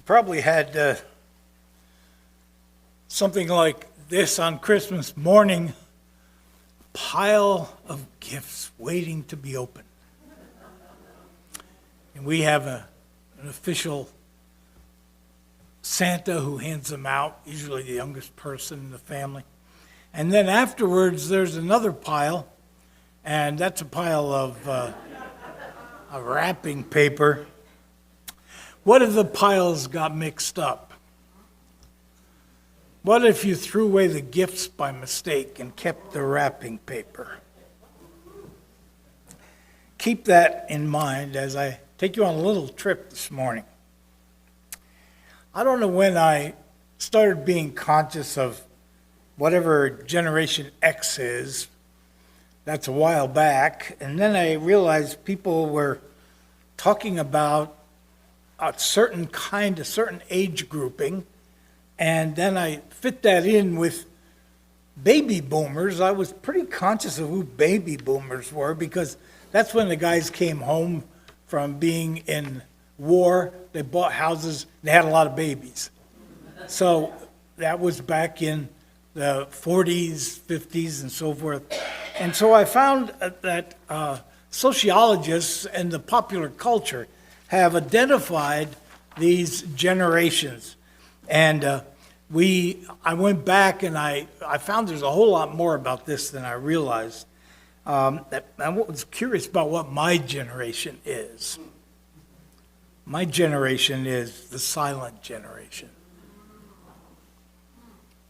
probably had something like this on Christmas morning, pile of gifts waiting to be opened. And we have an official Santa who hands them out, usually the youngest person in the family. And then afterwards, there's another pile, and that's a pile of wrapping paper. What if the piles got mixed up? What if you threw away the gifts by mistake and kept the wrapping paper? Keep that in mind as I take you on a little trip this morning. I don't know when I started being conscious of whatever Generation X is. That's a while back. And then I realized people were talking about a certain age grouping. And then I fit that in with baby boomers. I was pretty conscious of who baby boomers were because that's when the guys came home from being in war. They bought houses. They had a lot of babies. So that was back in the 40s, 50s, and so forth. And so I found that sociologists and the popular culture have identified these generations. And I went back and I found there's a whole lot more about this than I realized. I was curious about what my generation is. My generation is the silent generation.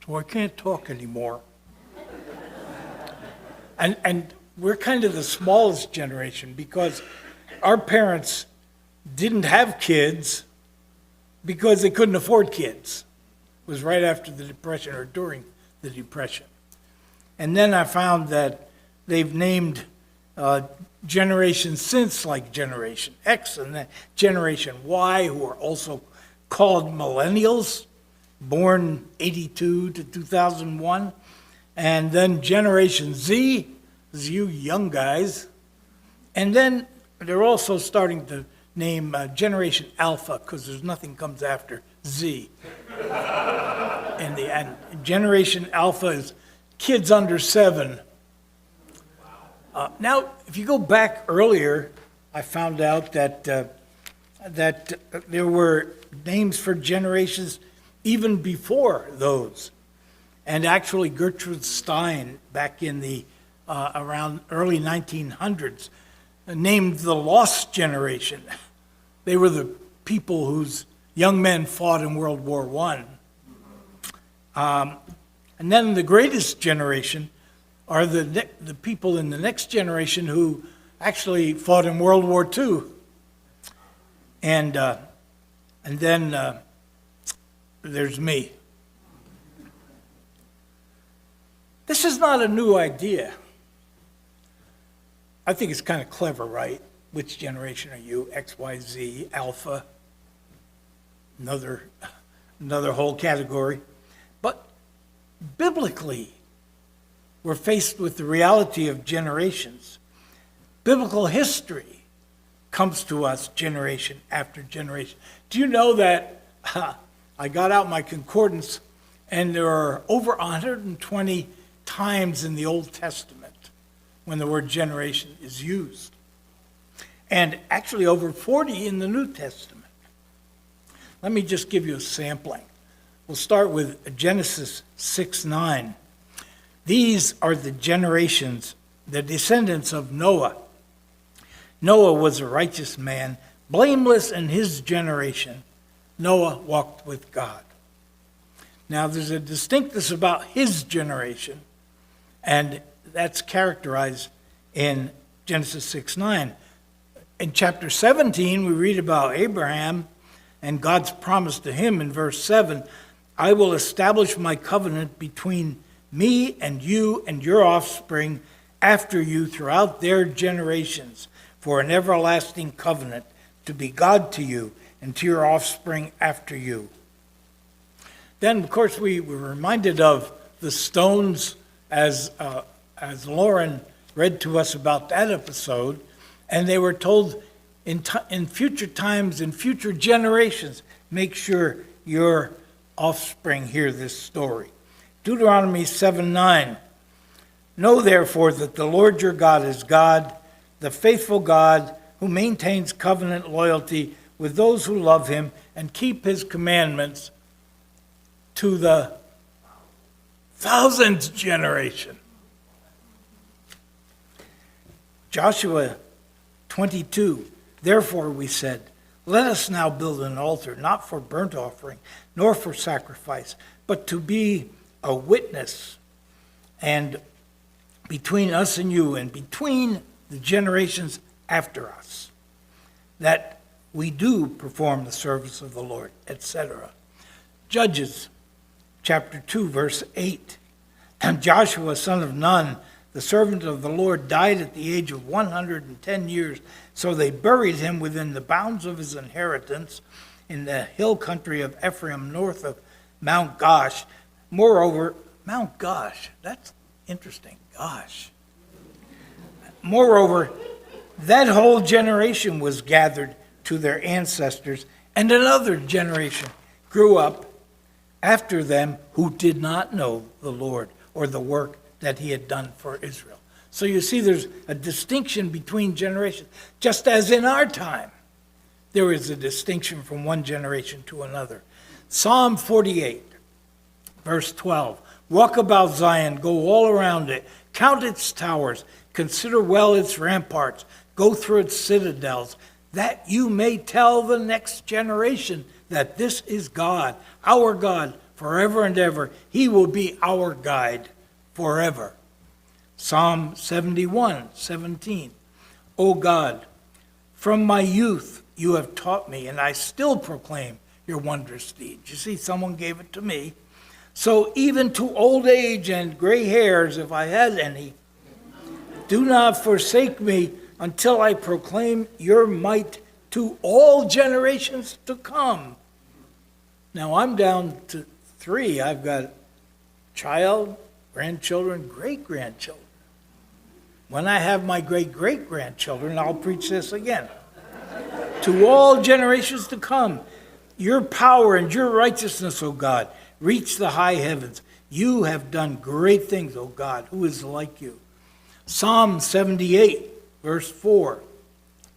So I can't talk anymore. And we're kind of the smallest generation because our parents didn't have kids because they couldn't afford kids. It was right after the Depression or during the Depression. And then I found that they've named generations since, like Generation X and then Generation Y, who are also called millennials, born 82 to 2001. And then Generation Z is you young guys. And then they're also starting to name Generation Alpha because there's nothing comes after Z. And Generation Alpha is kids under 7. Now, if you go back earlier, I found out that there were names for generations even before those. And actually, Gertrude Stein, back in the around early 1900s, named the Lost Generation. They were the people whose young men fought in World War I. And then the greatest generation are the people in the next generation who actually fought in World War II. And then there's me. This is not a new idea. I think it's kind of clever, right? Which generation are you? X, Y, Z, Alpha, another whole category. But biblically, we're faced with the reality of generations. Biblical history comes to us generation after generation. Do you know that I got out my concordance and there are over 120 times in the Old Testament when the word generation is used. And actually over 40 in the New Testament. Let me just give you a sampling. We'll start with Genesis 6:9. These are the generations, the descendants of Noah. Noah was a righteous man, blameless in his generation. Noah walked with God. Now there's a distinctness about his generation, and that's characterized in Genesis 6:9. In chapter 17, we read about Abraham and God's promise to him in verse 7, I will establish my covenant between me and you and your offspring after you throughout their generations for an everlasting covenant to be God to you and to your offspring after you. Then, of course, we were reminded of the stones as Lauren read to us about that episode, and they were told in future times, in future generations, make sure your offspring hear this story. Deuteronomy 7:9. Know therefore that the Lord your God is God, the faithful God, who maintains covenant loyalty with those who love him and keep his commandments to the thousandth generation. Joshua 22. Therefore we said, let us now build an altar, not for burnt offering, nor for sacrifice, but to be a witness and between us and you, and between the generations after us, that we do perform the service of the Lord, etc. Judges chapter 2, verse 8. And Joshua, son of Nun, the servant of the Lord, died at the age of 110 years. So they buried him within the bounds of his inheritance in the hill country of Ephraim, north of Mount Gosh. Moreover, Mount Gosh, that's interesting. Gosh. Moreover, that whole generation was gathered to their ancestors, and another generation grew up after them who did not know the Lord or the work that he had done for Israel. So you see, there's a distinction between generations. Just as in our time, there is a distinction from one generation to another. Psalm 48, verse 12. Walk about Zion, go all around it, count its towers, consider well its ramparts, go through its citadels, that you may tell the next generation that this is God, our God, forever and ever. He will be our guide forever. Psalm 71:17. O God, from my youth you have taught me, and I still proclaim your wondrous deeds. You see, someone gave it to me. So even to old age and gray hairs, if I had any, do not forsake me until I proclaim your might to all generations to come. Now I'm down to 3. I've got child, grandchildren, great-grandchildren. When I have my great-great-grandchildren, I'll preach this again. To all generations to come, your power and your righteousness, O God, reach the high heavens. You have done great things, O God. Who is like you? Psalm 78, verse 4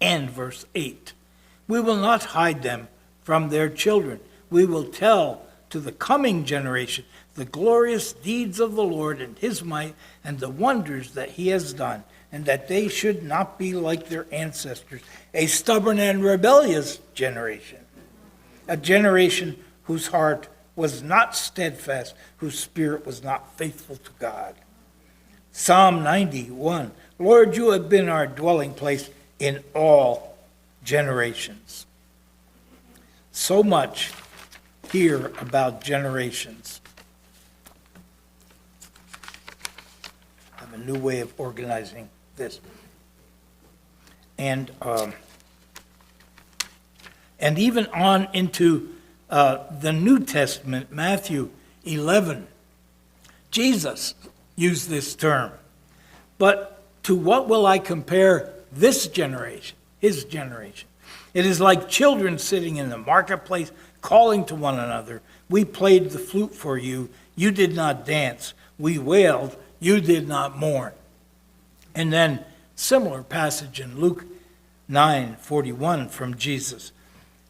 and verse 8. We will not hide them from their children. We will tell to the coming generation the glorious deeds of the Lord and his might and the wonders that he has done, and that they should not be like their ancestors, a stubborn and rebellious generation, a generation whose heart was not steadfast, whose spirit was not faithful to God. Psalm 91, Lord, you have been our dwelling place in all generations. So much here about generations. I have a new way of organizing this. And even on into the New Testament, Matthew 11, Jesus used this term. But to what will I compare this generation, his generation? It is like children sitting in the marketplace, calling to one another. We played the flute for you. You did not dance. We wailed. You did not mourn. And then similar passage in Luke 9:41 from Jesus.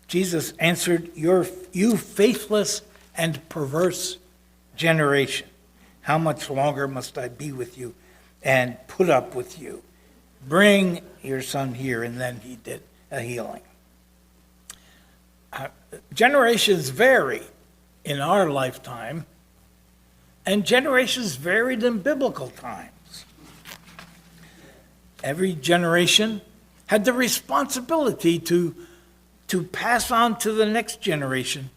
Jesus answered, you faithless and perverse generation, how much longer must I be with you and put up with you? Bring your son here. And then he did a healing. Generations vary in our lifetime, and generations varied in biblical times. Every generation had the responsibility to pass on to the next generation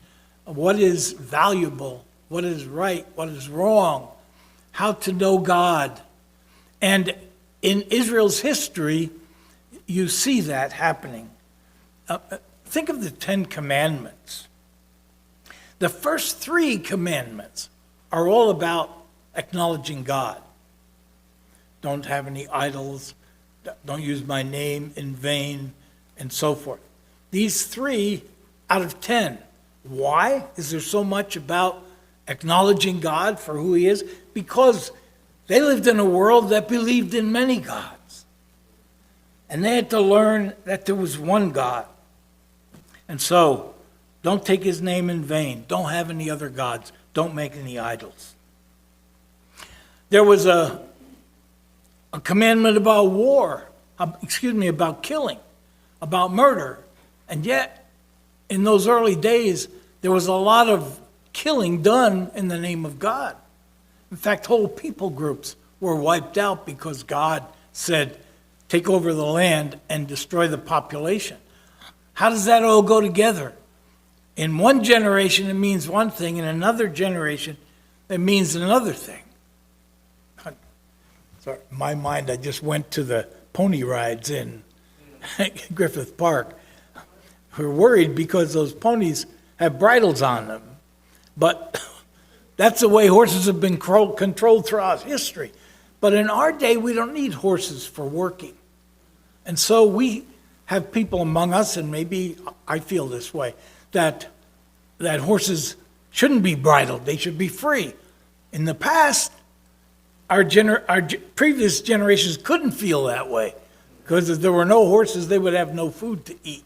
what is valuable, what is right, what is wrong, how to know God. And in Israel's history, you see that happening. Think of the 10 Commandments. The first 3 commandments are all about acknowledging God. Don't have any idols. Don't use my name in vain, and so forth. These 3 out of 10. Why is there so much about acknowledging God for who he is? Because they lived in a world that believed in many gods. And they had to learn that there was one God. And so, don't take his name in vain. Don't have any other gods. Don't make any idols. There was a commandment about war, about killing, about murder. And yet, in those early days, there was a lot of killing done in the name of God. In fact, whole people groups were wiped out because God said, take over the land and destroy the population. How does that all go together? In one generation, it means one thing. In another generation, it means another thing. Sorry, in my mind, I just went to the pony rides in Griffith Park. We're worried because those ponies have bridles on them. But that's the way horses have been controlled throughout history. But in our day, we don't need horses for working. And so we have people among us, and maybe I feel this way, that horses shouldn't be bridled. They should be free. In the past, our previous generations couldn't feel that way because if there were no horses, they would have no food to eat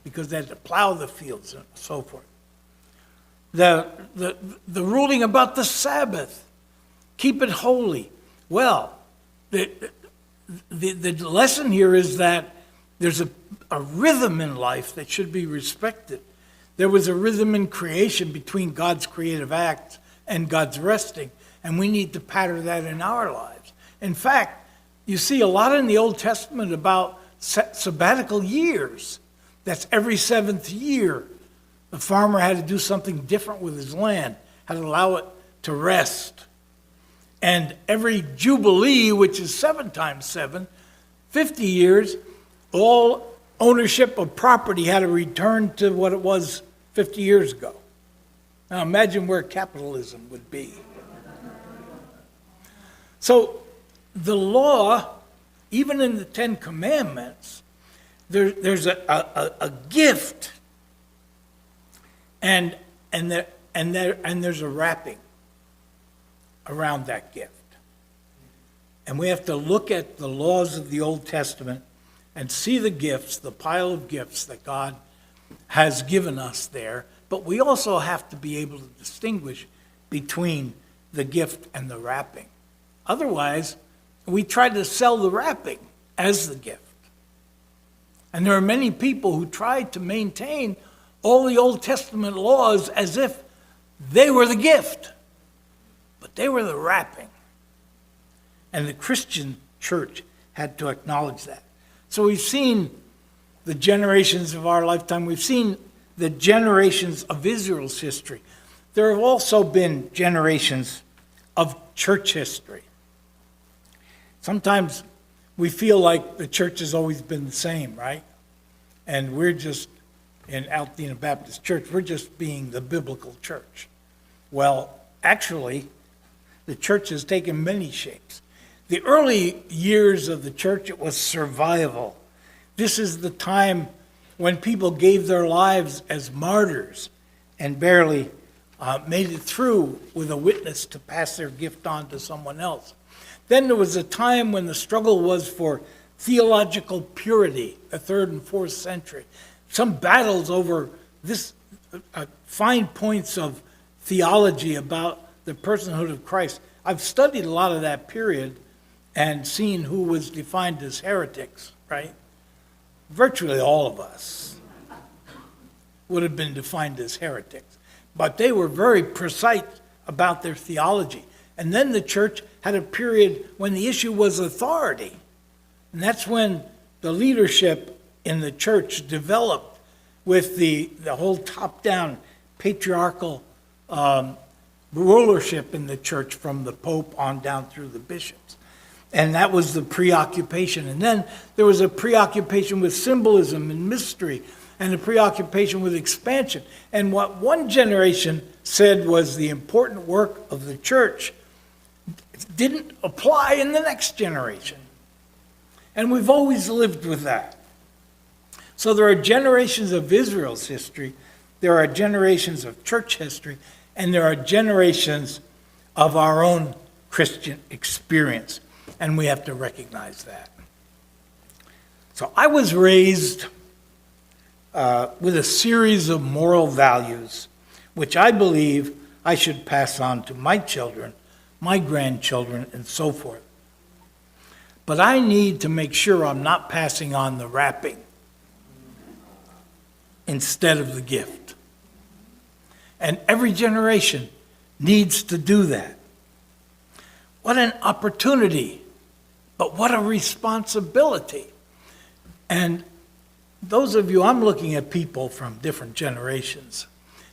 because they had to plow the fields and so forth. The ruling about the Sabbath, keep it holy. Well, the lesson here is that there's a rhythm in life that should be respected. There was a rhythm in creation between God's creative acts and God's resting, and we need to pattern that in our lives. In fact, you see a lot in the Old Testament about sabbatical years. That's every 7th year. The farmer had to do something different with his land, had to allow it to rest. And every Jubilee, which is 7 times 7, 50 years, all ownership of property had to return to what it was 50 years ago. Now imagine where capitalism would be. So the law, even in the 10 Commandments, there's a gift, and there's a wrapping around that gift. And we have to look at the laws of the Old Testament and see the gifts, the pile of gifts that God has given us there. But we also have to be able to distinguish between the gift and the wrapping. Otherwise, we try to sell the wrapping as the gift. And there are many people who try to maintain all the Old Testament laws as if they were the gift, but they were the wrapping. And the Christian church had to acknowledge that. So we've seen the generations of our lifetime. We've seen the generations of Israel's history. There have also been generations of church history. Sometimes we feel like the church has always been the same, right? And we're just, in Altadena Baptist Church, we're just being the biblical church. Well, actually, the church has taken many shapes. The early years of the church, it was survival. This is the time when people gave their lives as martyrs and barely made it through with a witness to pass their gift on to someone else. Then there was a time when the struggle was for theological purity, the 3rd and 4th century. Some battles over this fine points of theology about the personhood of Christ. I've studied a lot of that period and seen who was defined as heretics, right? Virtually all of us would have been defined as heretics. But they were very precise about their theology. And then the church had a period when the issue was authority. And that's when the leadership in the church developed with the whole top-down patriarchal rulership in the church from the Pope on down through the bishops. And that was the preoccupation. And then there was a preoccupation with symbolism and mystery and a preoccupation with expansion. And what one generation said was the important work of the church didn't apply in the next generation. And we've always lived with that. So there are generations of Israel's history, there are generations of church history, and there are generations of our own Christian experience, and we have to recognize that. So I was raised with a series of moral values, which I believe I should pass on to my children, my grandchildren, and so forth. But I need to make sure I'm not passing on the wrapping instead of the gift. And every generation needs to do that. What an opportunity, but what a responsibility. And those of you, I'm looking at people from different generations,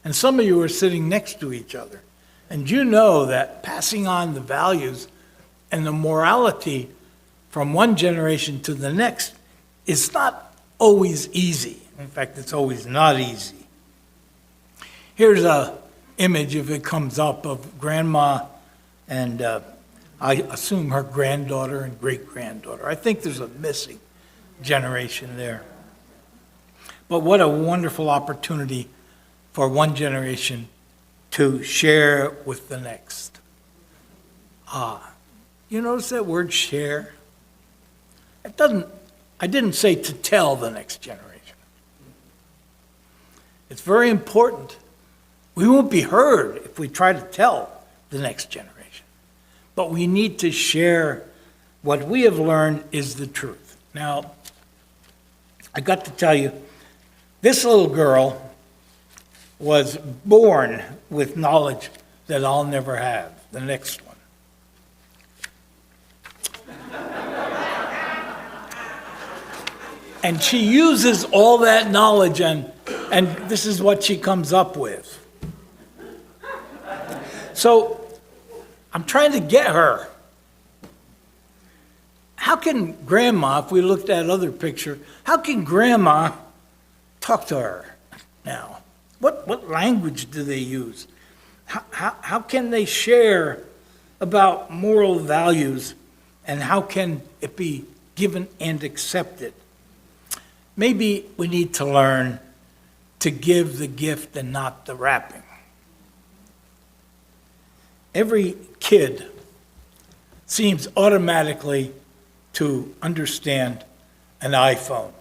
and some of you are sitting next to each other, and you know that passing on the values and the morality from one generation to the next is not always easy. In fact, it's always not easy. Here's an image, if it comes up, of Grandma and I assume her granddaughter and great-granddaughter. I think there's a missing generation there. But what a wonderful opportunity for one generation to share with the next. You notice that word share? I didn't say to tell the next generation. It's very important. We won't be heard if we try to tell the next generation. But we need to share what we have learned is the truth. Now, I got to tell you, this little girl was born with knowledge that I'll never have. The next one. And she uses all that knowledge, and this is what she comes up with. So I'm trying to get her. How can Grandma, if we looked at other picture, how can Grandma talk to her now? What language do they use? How can they share about moral values, and how can it be given and accepted? Maybe we need to learn to give the gift and not the wrapping. Every kid seems automatically to understand an iPhone.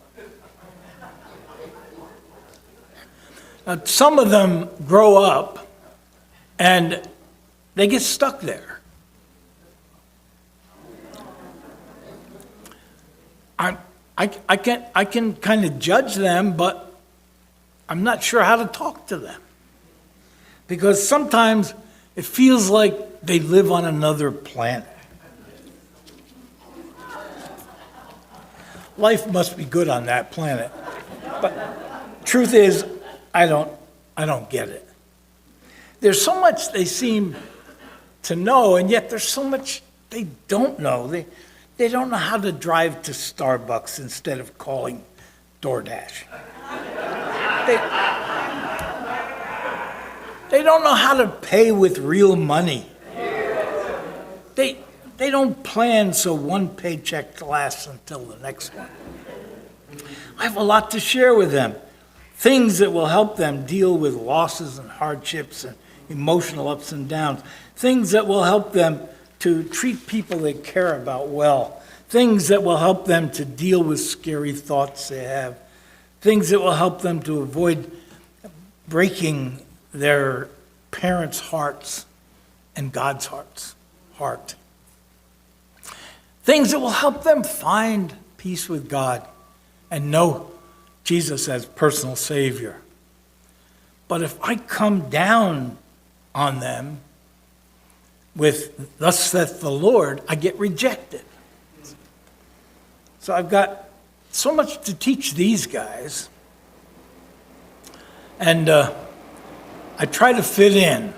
Now, some of them grow up and they get stuck there. I can kind of judge them, but I'm not sure how to talk to them. Because sometimes it feels like they live on another planet. Life must be good on that planet. But truth is, I don't get it. There's so much they seem to know, and yet there's so much they don't know. They don't know how to drive to Starbucks instead of calling DoorDash. They don't know how to pay with real money. They don't plan so one paycheck lasts until the next one. I have a lot to share with them. Things that will help them deal with losses and hardships and emotional ups and downs. Things that will help them to treat people they care about well. Things that will help them to deal with scary thoughts they have. Things that will help them to avoid breaking their parents' hearts and God's heart. Things that will help them find peace with God and know Jesus as personal Savior. But if I come down on them with "Thus saith the Lord," I get rejected. So I've got so much to teach these guys, and I try to fit in.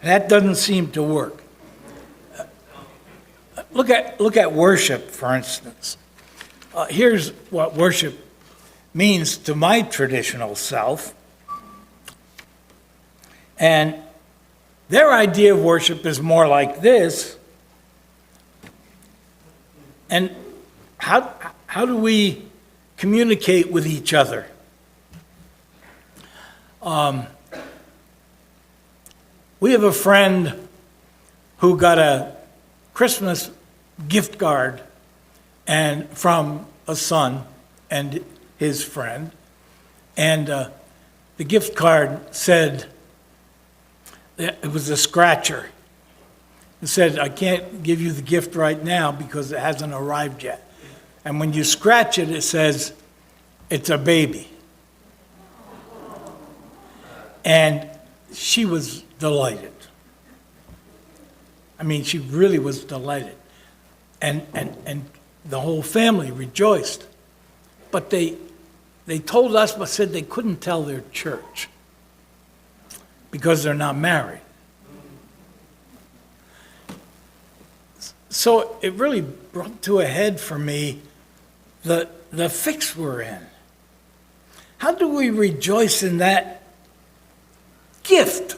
That doesn't seem to work. Look at worship, for instance. Here's what worship means to my traditional self. And their idea of worship is more like this. And how do we communicate with each other? We have a friend who got a Christmas gift card and from a son and his friend, and the gift card said, it was a scratcher. It said, I can't give you the gift right now because it hasn't arrived yet. And when you scratch it, it says, it's a baby. And she was delighted. I mean, she really was delighted. And the whole family rejoiced. But they told us, but said they couldn't tell their church because they're not married. So it really brought to a head for me the fix we're in. How do we rejoice in that gift,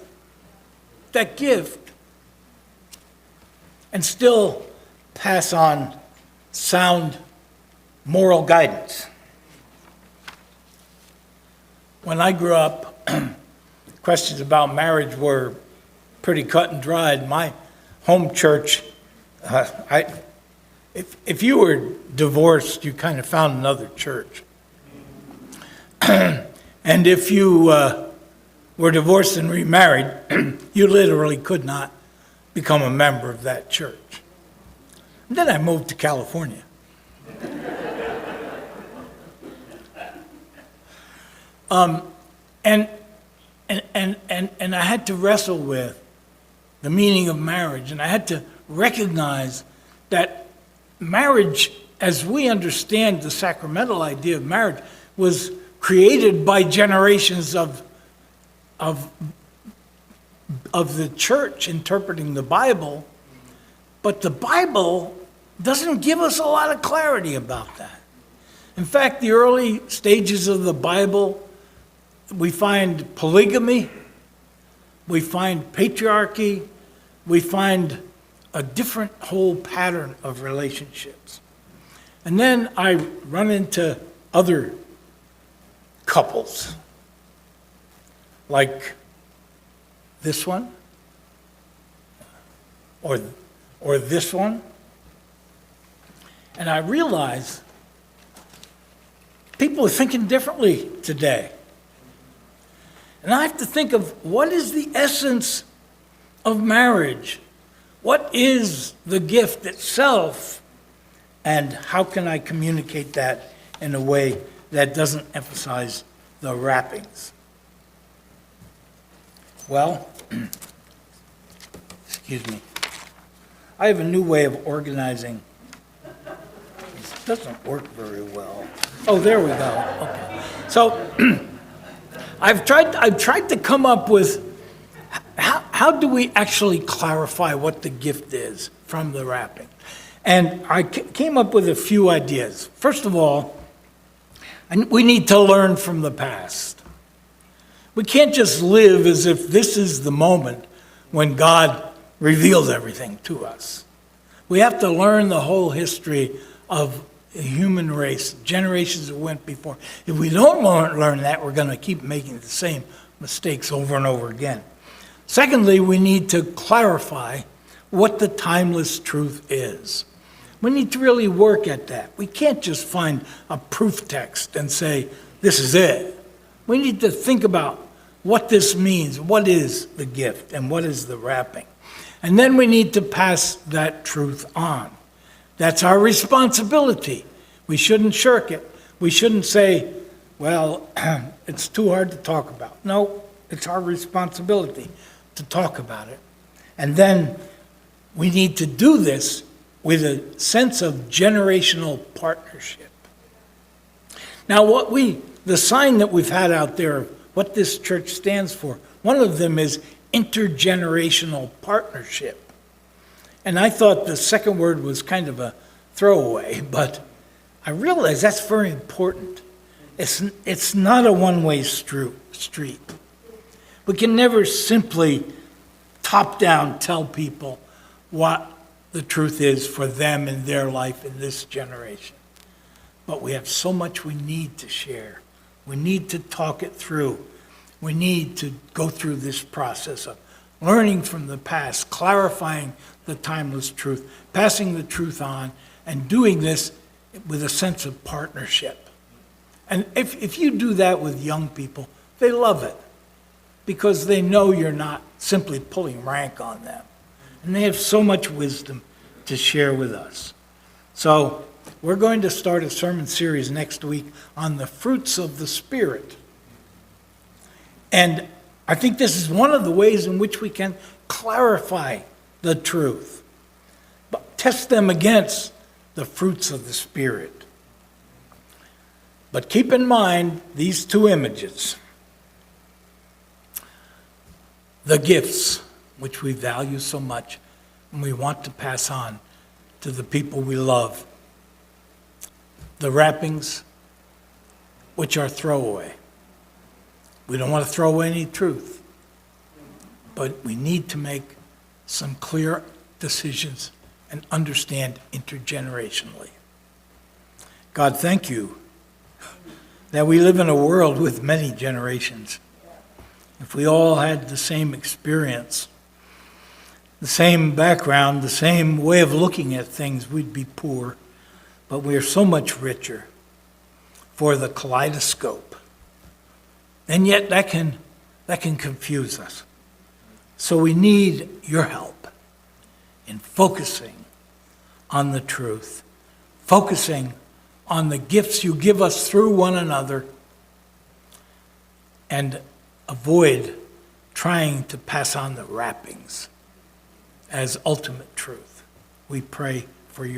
and still pass on sound moral guidance? When I grew up, questions about marriage were pretty cut and dried. My home church, if you were divorced, you kind of found another church. And if you were divorced and remarried, you literally could not become a member of that church. And then I moved to California. And I had to wrestle with the meaning of marriage, and I had to recognize that marriage, as we understand the sacramental idea of marriage, was created by generations of the church interpreting the Bible, but the Bible doesn't give us a lot of clarity about that. In fact, the early stages of the Bible, we find polygamy, we find patriarchy, we find a different whole pattern of relationships. And then I run into other couples, like this one, or this one, and I realize people are thinking differently today. And I have to think of what is the essence of marriage? What is the gift itself? And how can I communicate that in a way that doesn't emphasize the wrappings? Well, excuse me. I have a new way of organizing. This doesn't work very well. Oh, there we go. Okay. So I've tried to come up with how do we actually clarify what the gift is from the wrapping? And I came up with a few ideas. First of all, we need to learn from the past. We can't just live as if this is the moment when God reveals everything to us. We have to learn the whole history of the human race, generations that went before. If we don't learn that, we're going to keep making the same mistakes over and over again. Secondly, we need to clarify what the timeless truth is. We need to really work at that. We can't just find a proof text and say, this is it. We need to think about what this means, what is the gift, and what is the wrapping. And then we need to pass that truth on. That's our responsibility. We shouldn't shirk it. We shouldn't say, well, it's too hard to talk about. No, it's our responsibility to talk about it. And then we need to do this with a sense of generational partnership. Now, the sign that we've had out there, what this church stands for, one of them is intergenerational partnership. And I thought the second word was kind of a throwaway, but I realize that's very important. It's not a one-way street. We can never simply top-down tell people what the truth is for them in their life in this generation. But we have so much we need to share. We need to talk it through. We need to go through this process of learning from the past, clarifying the timeless truth, passing the truth on, and doing this with a sense of partnership. And if you do that with young people, they love it because they know you're not simply pulling rank on them. And they have so much wisdom to share with us. So we're going to start a sermon series next week on the fruits of the Spirit. And I think this is one of the ways in which we can clarify the truth, but test them against the fruits of the Spirit. But keep in mind these two images. The gifts, which we value so much and we want to pass on to the people we love. The wrappings, which are throwaway. We don't want to throw away any truth, but we need to make some clear decisions and understand intergenerationally. God, thank you that we live in a world with many generations. If we all had the same experience, the same background, the same way of looking at things, we'd be poor. But we are so much richer for the kaleidoscope. And yet that can confuse us. So we need your help in focusing on the truth, focusing on the gifts you give us through one another, and avoid trying to pass on the wrappings as ultimate truth. We pray